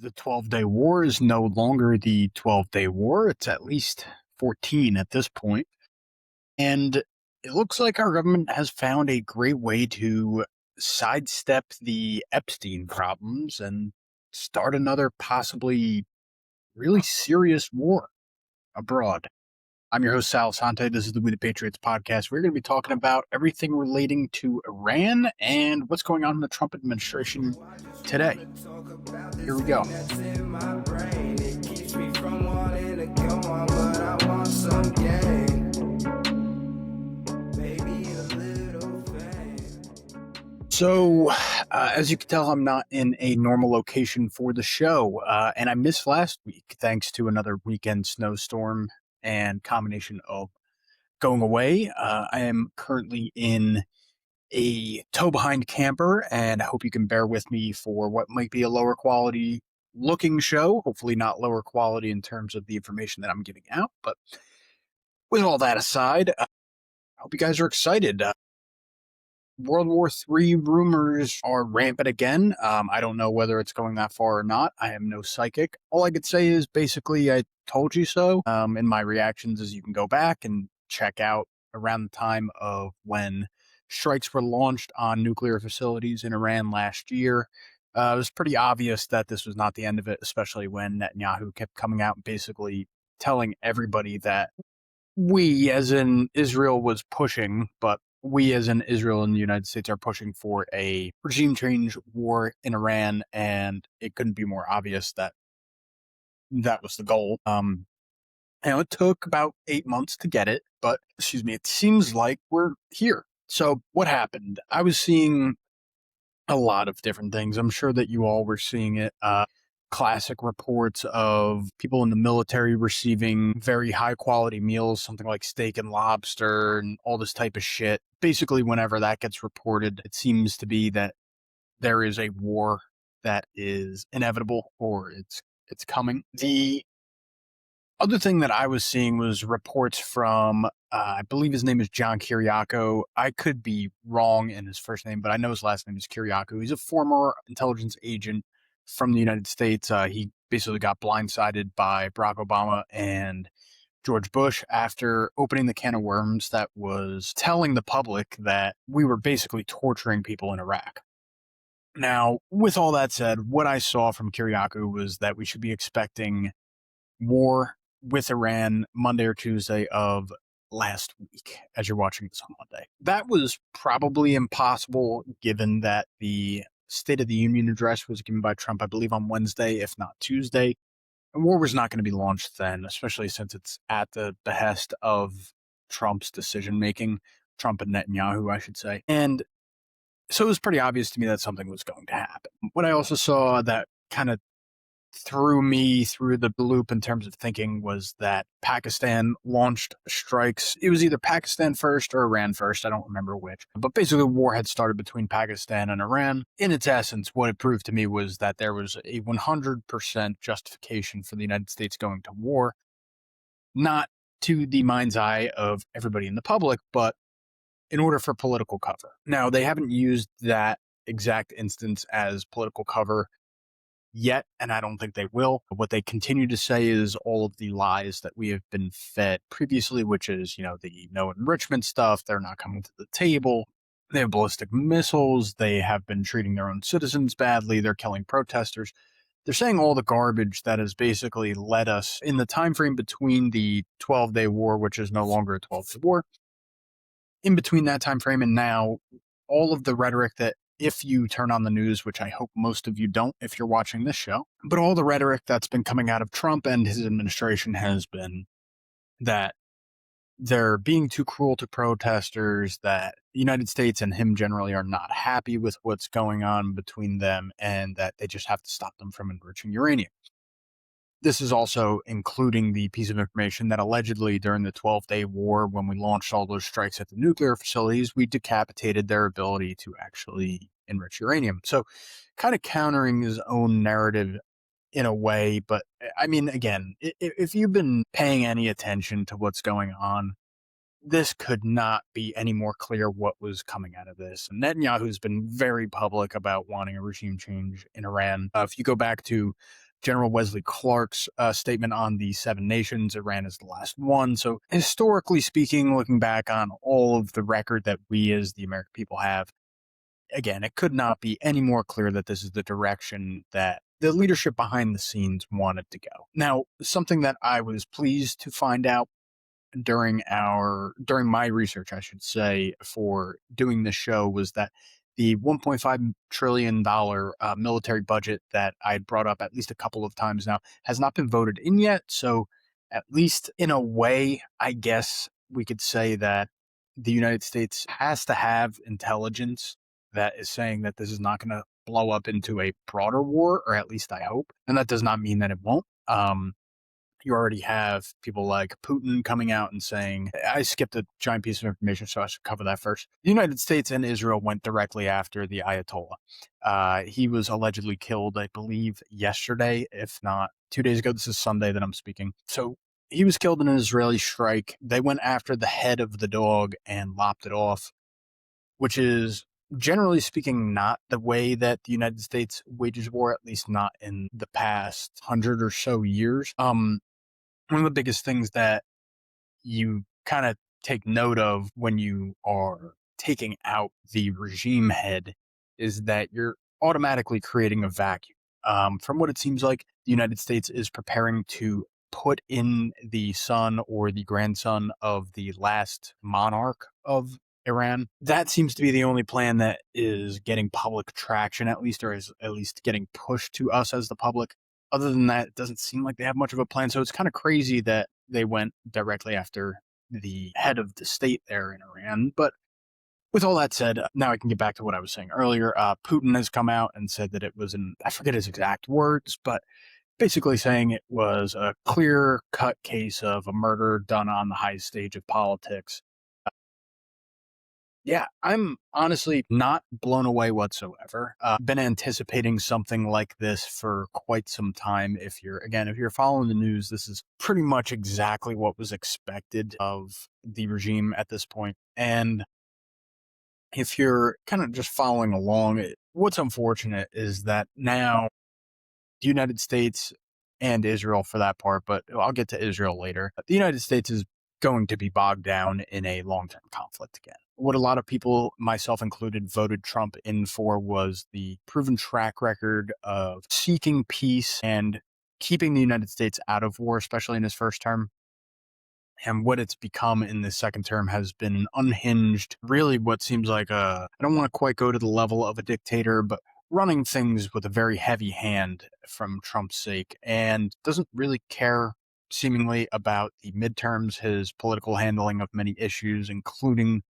The 12-day war is no longer the 12-day war. It's at least 14 at this point. And it looks like our government has found a great way to sidestep the Epstein problems and start another possibly really serious war abroad. I'm your host, Sal Assante. This is the We the Patriots podcast. We're going to be talking about everything relating to Iran and what's going on in the Trump administration today. Here we go. So, as you can tell, I'm not in a normal location for the show, and I missed last week thanks to another weekend snowstorm and combination of going away. I am currently in a tow-behind camper, and I hope you can bear with me for what might be a lower quality looking show, hopefully not lower quality in terms of the information that I'm giving out. But with all that aside, I hope you guys are excited. World War III rumors are rampant again. I don't know whether it's going that far or not. I am no psychic. All I could say is basically, I told you so. In my reactions is you can go back and check out around the time of when strikes were launched on nuclear facilities in Iran last year. It was pretty obvious that this was not the end of it, especially when Netanyahu kept coming out and basically telling everybody that we, as in Israel, was pushing, but we, as in Israel and the United States, are pushing for a regime change war in Iran, and it couldn't be more obvious that that was the goal. It took about 8 months to get it, but it seems like we're here. So what happened? I was seeing a lot of different things. I'm sure that you all were seeing it. Classic reports of people in the military receiving very high quality meals, something like steak and lobster and all this type of shit. Basically, whenever that gets reported, it seems to be that there is a war that is inevitable or it's coming. The other thing that I was seeing was reports from, I believe his name is John Kiriakou. I could be wrong in his first name, but I know his last name is Kiriakou. He's a former intelligence agent from the United States. He basically got blindsided by Barack Obama and George Bush after opening the can of worms that was telling the public that we were basically torturing people in Iraq. Now, with all that said, what I saw from Kiriakou was that we should be expecting war with Iran Monday or Tuesday of last week, as you're watching this on Monday. That was probably impossible given that the State of the Union address was given by Trump, I believe, on Wednesday, if not Tuesday. And war was not going to be launched then, especially since it's at the behest of Trump's decision-making, Trump and Netanyahu, I should say. And so it was pretty obvious to me that something was going to happen. What I also saw that kind of threw me through the loop in terms of thinking was that Pakistan launched strikes. It was either Pakistan first or Iran first. I don't remember which. But basically, war had started between Pakistan and Iran. In its essence, what it proved to me was that there was a 100% justification for the United States going to war, not to the mind's eye of everybody in the public, but in order for political cover. Now, they haven't used that exact instance as political cover yet, and I don't think they will. What they continue to say is all of the lies that we have been fed previously, which is, the no enrichment stuff. They're not coming to the table. They have ballistic missiles. They have been treating their own citizens badly. They're killing protesters. They're saying all the garbage that has basically led us in the time frame between the 12-day war, which is no longer a 12-day war. In between that time frame and now, all of the rhetoric that, if you turn on the news, which I hope most of you don't if you're watching this show, but all the rhetoric that's been coming out of Trump and his administration has been that they're being too cruel to protesters, that the United States and him generally are not happy with what's going on between them, and that they just have to stop them from enriching uranium. This is also including the piece of information that allegedly during the 12-day war, when we launched all those strikes at the nuclear facilities, we decapitated their ability to actually enrich uranium. So kind of countering his own narrative in a way. But I mean, again, if you've been paying any attention to what's going on, this could not be any more clear what was coming out of this. Netanyahu's been very public about wanting a regime change in Iran. If you go back to General Wesley Clark's statement on the seven nations. Iran is the last one. So, historically speaking, looking back on all of the record that we as the American people have, again, it could not be any more clear that this is the direction that the leadership behind the scenes wanted to go. Now, something that I was pleased to find out during my research, I should say, for doing this show was that the $1.5 trillion military budget that I brought up at least a couple of times now has not been voted in yet. So, at least in a way, I guess we could say that the United States has to have intelligence that is saying that this is not going to blow up into a broader war, or at least I hope. And that does not mean that it won't. You already have people like Putin coming out and saying, I skipped a giant piece of information, so I should cover that first. The United States and Israel went directly after the Ayatollah. He was allegedly killed, I believe, yesterday, if not 2 days ago. This is Sunday that I'm speaking. So he was killed in an Israeli strike. They went after the head of the dog and lopped it off, which is generally speaking not the way that the United States wages war, at least not in the past 100 or so years. One of the biggest things that you kind of take note of when you are taking out the regime head is that you're automatically creating a vacuum. From what it seems like, the United States is preparing to put in the son or the grandson of the last monarch of Iran. That seems to be the only plan that is getting public traction, at least, or is at least getting pushed to us as the public. Other than that, it doesn't seem like they have much of a plan. So it's kind of crazy that they went directly after the head of the state there in Iran. But with all that said, now I can get back to what I was saying earlier. Putin has come out and said that it was I forget his exact words, but basically saying it was a clear-cut case of a murder done on the highest stage of politics. Yeah, I'm honestly not blown away whatsoever. Been anticipating something like this for quite some time. If you're following the news, this is pretty much exactly what was expected of the regime at this point. And if you're kind of just following along, what's unfortunate is that now the United States and Israel for that part, but I'll get to Israel later. The United States is going to be bogged down in a long-term conflict again. What a lot of people, myself included, voted Trump in for was the proven track record of seeking peace and keeping the United States out of war, especially in his first term. And what it's become in the second term has been an unhinged, really what seems like I don't want to quite go to the level of a dictator, but running things with a very heavy hand from Trump's sake, and doesn't really care seemingly about the midterms. His political handling of many issues, including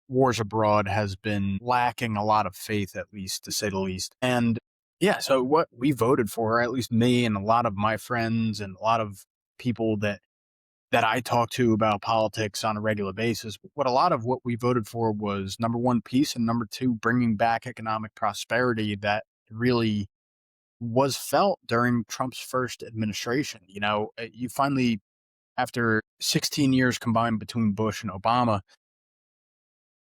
wars abroad, has been lacking a lot of faith, at least to say the least. And yeah, so what we voted for, at least me and a lot of my friends and a lot of people that I talk to about politics on a regular basis, what a lot of what we voted for was number one, peace, and number two, bringing back economic prosperity that really was felt during Trump's first administration. You finally, after 16 years combined between Bush and Obama,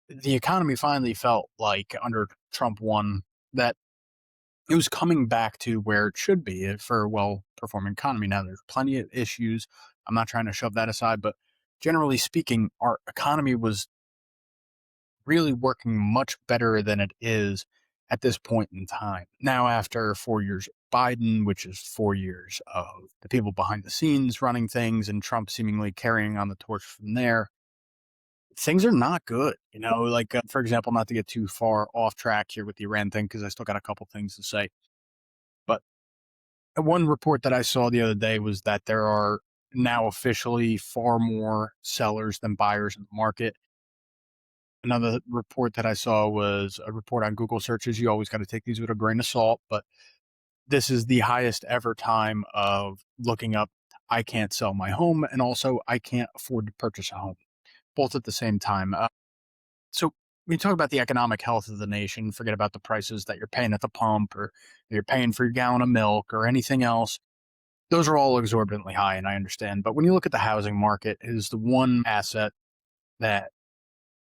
the economy finally felt like under Trump 1 that it was coming back to where it should be for a well-performing economy. Now, there's plenty of issues. I'm not trying to shove that aside, but generally speaking, our economy was really working much better than it is at this point in time. Now, after 4 years of Biden, which is 4 years of the people behind the scenes running things and Trump seemingly carrying on the torch from there, things are not good. For example, not to get too far off track here with the Iran thing, because I still got a couple things to say. But one report that I saw the other day was that there are now officially far more sellers than buyers in the market. Another report that I saw was a report on Google searches. You always got to take these with a grain of salt, but this is the highest ever time of looking up, I can't sell my home, and also I can't afford to purchase a home, both at the same time. So when you talk about the economic health of the nation, forget about the prices that you're paying at the pump or you're paying for your gallon of milk or anything else. Those are all exorbitantly high, and I understand. But when you look at the housing market, it is the one asset that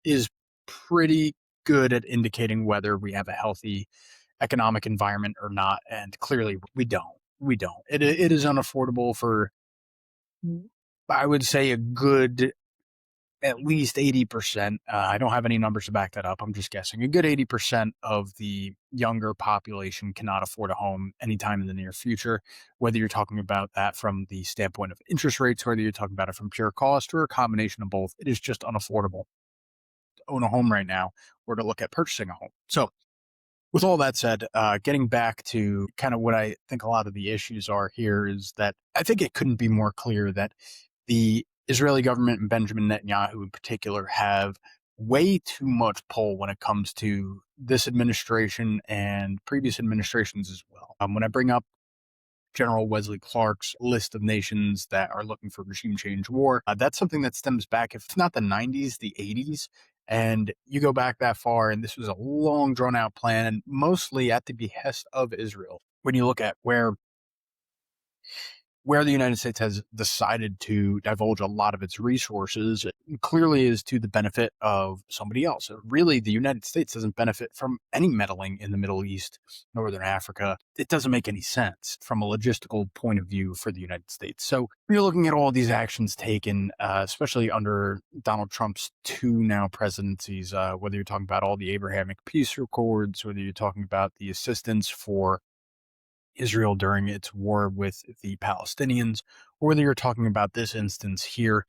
is pretty good at indicating whether we have a healthy economic environment or not. And clearly we don't. We don't. It is unaffordable for, I would say, a good at least 80%. I don't have any numbers to back that up. I'm just guessing. A good 80% of the younger population cannot afford a home anytime in the near future, whether you're talking about that from the standpoint of interest rates, whether you're talking about it from pure cost, or a combination of both. It is just unaffordable to own a home right now or to look at purchasing a home. So, with all that said, getting back to kind of what I think a lot of the issues are here is that I think it couldn't be more clear that the Israeli government and Benjamin Netanyahu in particular have way too much pull when it comes to this administration and previous administrations as well. When I bring up General Wesley Clark's list of nations that are looking for regime change war, that's something that stems back, if not the 90s, the 80s. And you go back that far, and this was a long, drawn out plan, and mostly at the behest of Israel. When you look at where the United States has decided to divulge a lot of its resources, it clearly is to the benefit of somebody else. Really, the United States doesn't benefit from any meddling in the Middle East, Northern Africa. It doesn't make any sense from a logistical point of view for the United States. So you're looking at all these actions taken, especially under Donald Trump's two now presidencies, whether you're talking about all the Abrahamic peace accords, whether you're talking about the assistance for Israel during its war with the Palestinians, or whether you're talking about this instance here,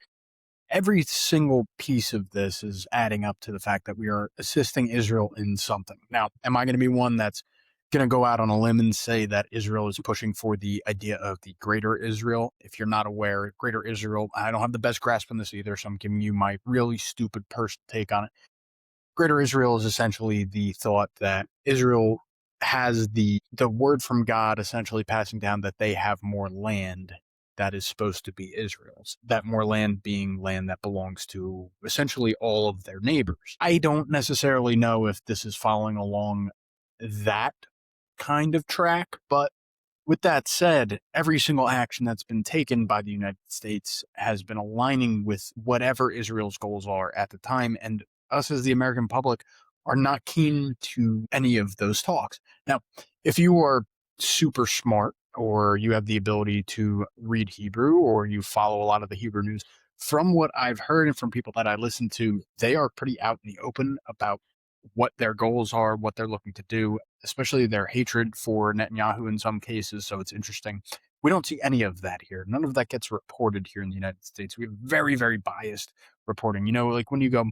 every single piece of this is adding up to the fact that we are assisting Israel in something. Now, am I going to be one that's going to go out on a limb and say that Israel is pushing for the idea of the Greater Israel? If you're not aware, Greater Israel, I don't have the best grasp on this either, so I'm giving you my really stupid personal take on it. Greater Israel is essentially the thought that Israel has the word from God essentially passing down that they have more land that is supposed to be Israel's. That more land being land that belongs to essentially all of their neighbors. I don't necessarily know if this is following along that kind of track, but with that said, every single action that's been taken by the United States has been aligning with whatever Israel's goals are at the time, and us as the American public are not keen to any of those talks. Now, if you are super smart or you have the ability to read Hebrew or you follow a lot of the Hebrew news, from what I've heard and from people that I listen to, they are pretty out in the open about what their goals are, what they're looking to do, especially their hatred for Netanyahu in some cases. So it's interesting. We don't see any of that here. None of that gets reported here in the United States. We have very, very biased reporting. Like when you go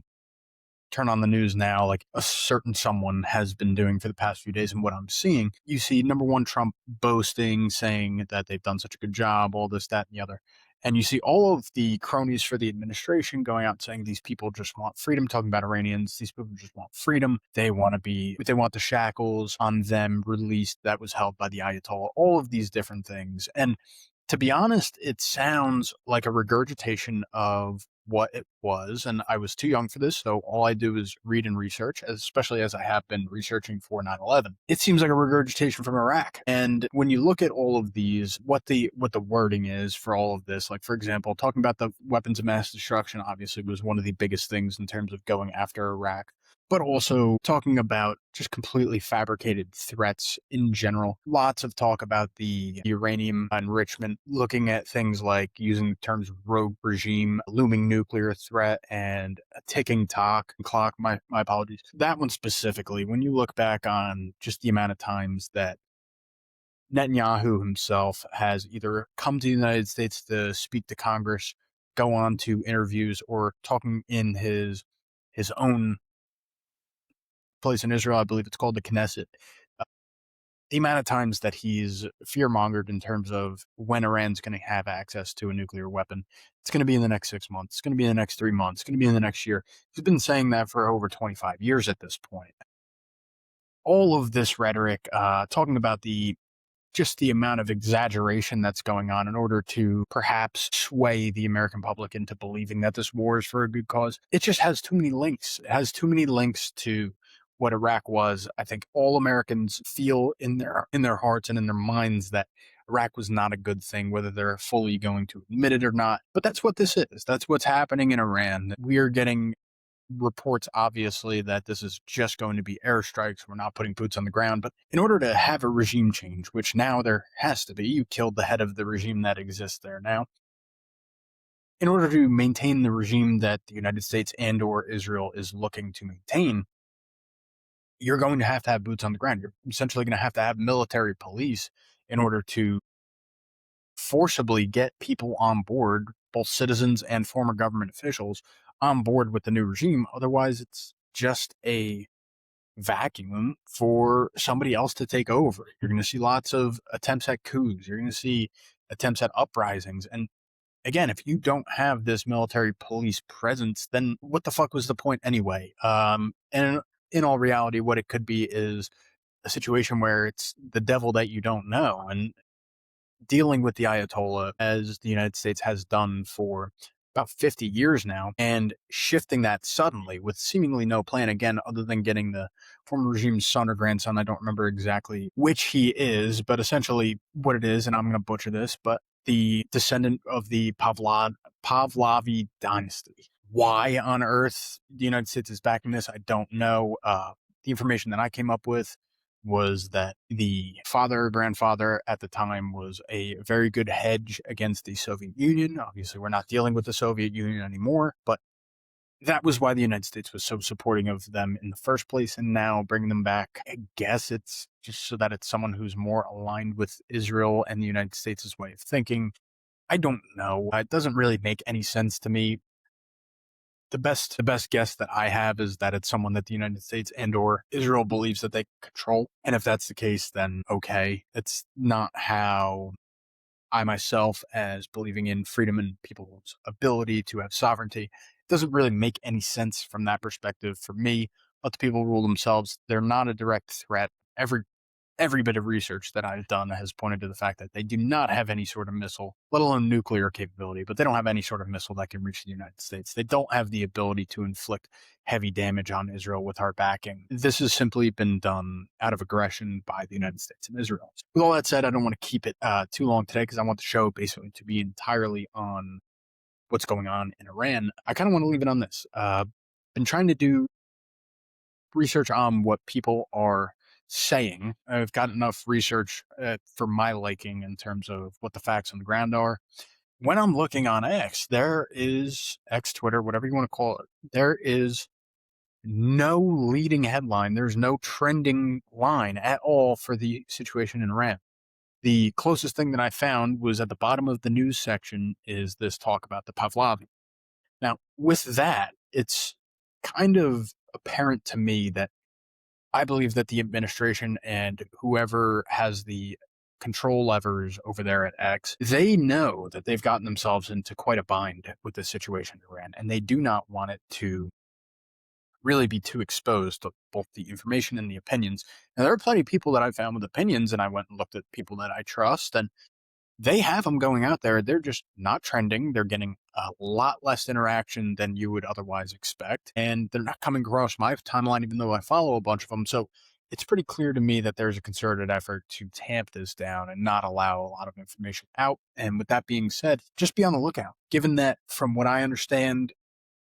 turn on the news now, like a certain someone has been doing for the past few days, and what I'm seeing, you see number one, Trump boasting, saying that they've done such a good job, all this, that, and the other. And you see all of the cronies for the administration going out saying these people just want freedom, talking about Iranians. These people just want freedom. They want the shackles on them released that was held by the Ayatollah, all of these different things. And to be honest, it sounds like a regurgitation of what it was. And I was too young for this, so all I do is read and research, especially as I have been researching for 9/11. It seems like a regurgitation from Iraq. And when you look at all of these, what the wording is for all of this, like for example, talking about the weapons of mass destruction, obviously was one of the biggest things in terms of going after Iraq, but also talking about just completely fabricated threats in general. Lots of talk about the uranium enrichment, looking at things like using terms of rogue regime, looming nuclear threat, and a ticking clock. My apologies. That one specifically, when you look back on just the amount of times that Netanyahu himself has either come to the United States to speak to Congress, go on to interviews, or talking in his own place in Israel, I believe it's called the Knesset. The amount of times that he's fear-mongered in terms of when Iran's going to have access to a nuclear weapon, it's going to be in the next 6 months, it's going to be in the next 3 months, it's going to be in the next year. He's been saying that for over 25 years at this point. All of this rhetoric, talking about just the amount of exaggeration that's going on in order to perhaps sway the American public into believing that this war is for a good cause. It just has too many links. It has too many links to what Iraq was. I think all Americans feel in their hearts and in their minds that Iraq was not a good thing, whether they're fully going to admit it or not. But that's what this is. That's what's happening in Iran. We are getting reports, obviously, that this is just going to be airstrikes. We're not putting boots on the ground. But in order to have a regime change, which now there has to be, you killed the head of the regime that exists there now. In order to maintain the regime that the United States and or Israel is looking to maintain, you're going to have boots on the ground. You're essentially going to have military police in order to forcibly get people on board, both citizens and former government officials, on board with the new regime. Otherwise, it's just a vacuum for somebody else to take over. You're going to see lots of attempts at coups. You're going to see attempts at uprisings. And again, if you don't have this military police presence, then what the fuck was the point anyway? And in all reality, what it could be is a situation where it's the devil that you don't know. And dealing with the Ayatollah, as the United States has done for about 50 years now, and shifting that suddenly with seemingly no plan, again, other than getting the former regime's son or grandson. I don't remember exactly which he is, but essentially what it is, and I'm going to butcher this, but the descendant of the Pavlovi dynasty. Why on earth the United States is backing this, I don't know. The information that I came up with was that the father, grandfather at the time was a very good hedge against the Soviet Union. Obviously, we're not dealing with the Soviet Union anymore, but that was why the United States was so supporting of them in the first place. And now bringing them back, I guess it's just so that it's someone who's more aligned with Israel and the United States' way of thinking. I don't know. It doesn't really make any sense to me. The best guess that I have is that it's someone that the United States and or Israel believes that they control. And if that's the case, then okay. It's not how I myself, as believing in freedom and people's ability to have sovereignty, it doesn't really make any sense from that perspective for me. Let the people rule themselves. They're not a direct threat. Every bit of research that I've done has pointed to the fact that they do not have any sort of missile, let alone nuclear capability, but they don't have any sort of missile that can reach the United States. They don't have the ability to inflict heavy damage on Israel with our backing. This has simply been done out of aggression by the United States and Israel. With all that said, I don't want to keep it too long today because I want the show basically to be entirely on what's going on in Iran. I kind of want to leave it on this. Been trying to do research on what people are saying. I've got enough research for my liking in terms of what the facts on the ground are. When I'm looking on X, there is X, Twitter, whatever you want to call it, there is no leading headline. There's no trending line at all for the situation in Iran. The closest thing that I found was at the bottom of the news section is this talk about the Pavlovi. Now, with that, it's kind of apparent to me that I believe that the administration and whoever has the control levers over there at X, they know that they've gotten themselves into quite a bind with this situation in Iran, and they do not want it to really be too exposed to both the information and the opinions. Now, there are plenty of people that I found with opinions, and I went and looked at people that I trust, and they have them going out there. They're just not trending. They're getting a lot less interaction than you would otherwise expect. And they're not coming across my timeline, even though I follow a bunch of them. So it's pretty clear to me that there's a concerted effort to tamp this down and not allow a lot of information out. And with that being said, just be on the lookout. Given that from what I understand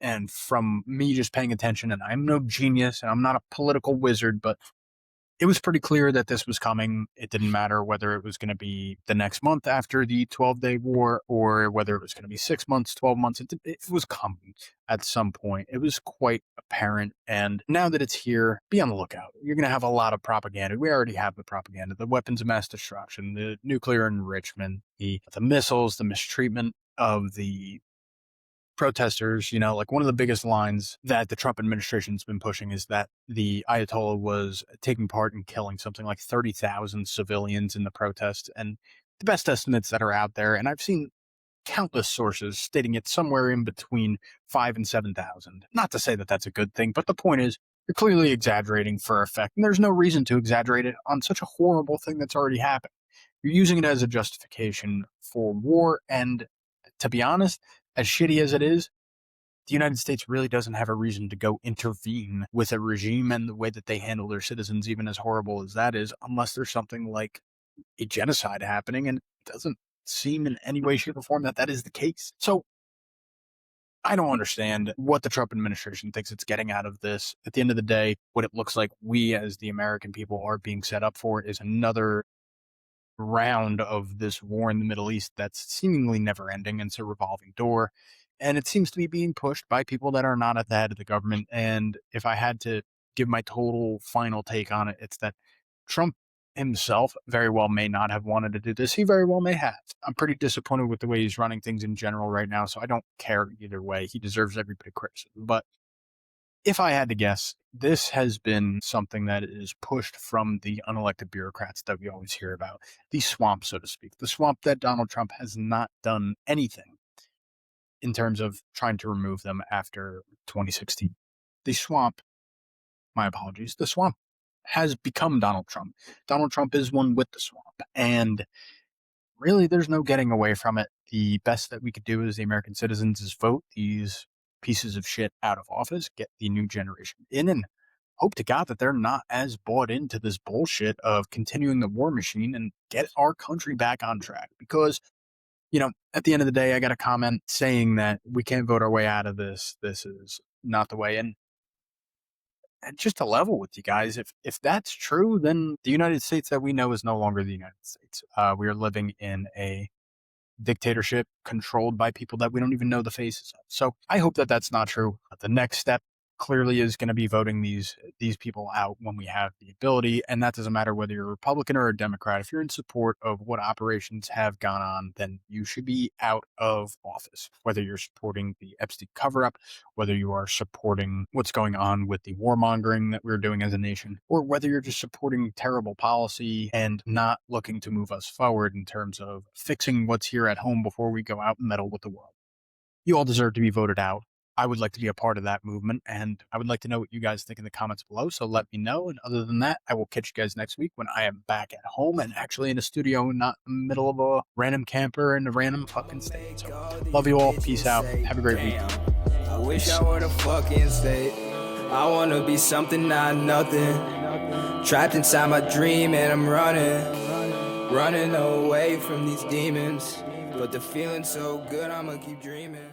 and from me just paying attention, and I'm no genius and I'm not a political wizard, but it was pretty clear that this was coming. It didn't matter whether it was going to be the next month after the 12-day war or whether it was going to be 6 months, 12 months. It was coming at some point. It was quite apparent. And now that it's here, be on the lookout. You're going to have a lot of propaganda. We already have the propaganda, the weapons of mass destruction, the nuclear enrichment, the missiles, the mistreatment of the protesters. Like one of the biggest lines that the Trump administration's been pushing is that the Ayatollah was taking part in killing something like 30,000 civilians in the protest. And the best estimates that are out there, and I've seen countless sources stating it's somewhere in between 5 and 7,000. Not to say that that's a good thing, but the point is you're clearly exaggerating for effect, and there's no reason to exaggerate it on such a horrible thing that's already happened. You're using it as a justification for war, and to be honest, as shitty as it is, the United States really doesn't have a reason to go intervene with a regime and the way that they handle their citizens, even as horrible as that is, unless there's something like a genocide happening, and it doesn't seem in any way, shape, or form that that is the case. So I don't understand what the Trump administration thinks it's getting out of this. At the end of the day, what it looks like we as the American people are being set up for is another round of this war in the Middle East that's seemingly never ending. And it's a revolving door. And it seems to be being pushed by people that are not at the head of the government. And if I had to give my total final take on it, it's that Trump himself very well may not have wanted to do this. He very well may have. I'm pretty disappointed with the way he's running things in general right now. So I don't care either way. He deserves every bit of criticism. But if I had to guess, this has been something that is pushed from the unelected bureaucrats that we always hear about, the swamp, so to speak, the swamp that Donald Trump has not done anything in terms of trying to remove them after 2016. The swamp, my apologies, the swamp has become Donald Trump. Donald Trump is one with the swamp. And really, there's no getting away from it. The best that we could do as the American citizens is vote these pieces of shit out of office, get the new generation in, and hope to God that they're not as bought into this bullshit of continuing the war machine and get our country back on track. Because, at the end of the day, I got a comment saying that we can't vote our way out of this. This is not the way. And just to level with you guys, if that's true, then the United States that we know is no longer the United States. We are living in a dictatorship controlled by people that we don't even know the faces of. So I hope that that's not true. The next step clearly is going to be voting these people out when we have the ability, and that doesn't matter whether you're a Republican or a Democrat. If you're in support of what operations have gone on, then you should be out of office. Whether you're supporting the Epstein cover-up, whether you are supporting what's going on with the warmongering that we're doing as a nation, or whether you're just supporting terrible policy and not looking to move us forward in terms of fixing what's here at home before we go out and meddle with the world. You all deserve to be voted out. I would like to be a part of that movement, and I would like to know what you guys think in the comments below, so let me know. And other than that, I will catch you guys next week when I am back at home and actually in a studio, not in the middle of a random camper in a random fucking state. So, love you all. Peace out. Have a great week. I wish I were the fucking state. I wanna be something, not nothing. Trapped inside my dream and I'm running away from these demons. But the feeling's so good, I'ma keep dreaming.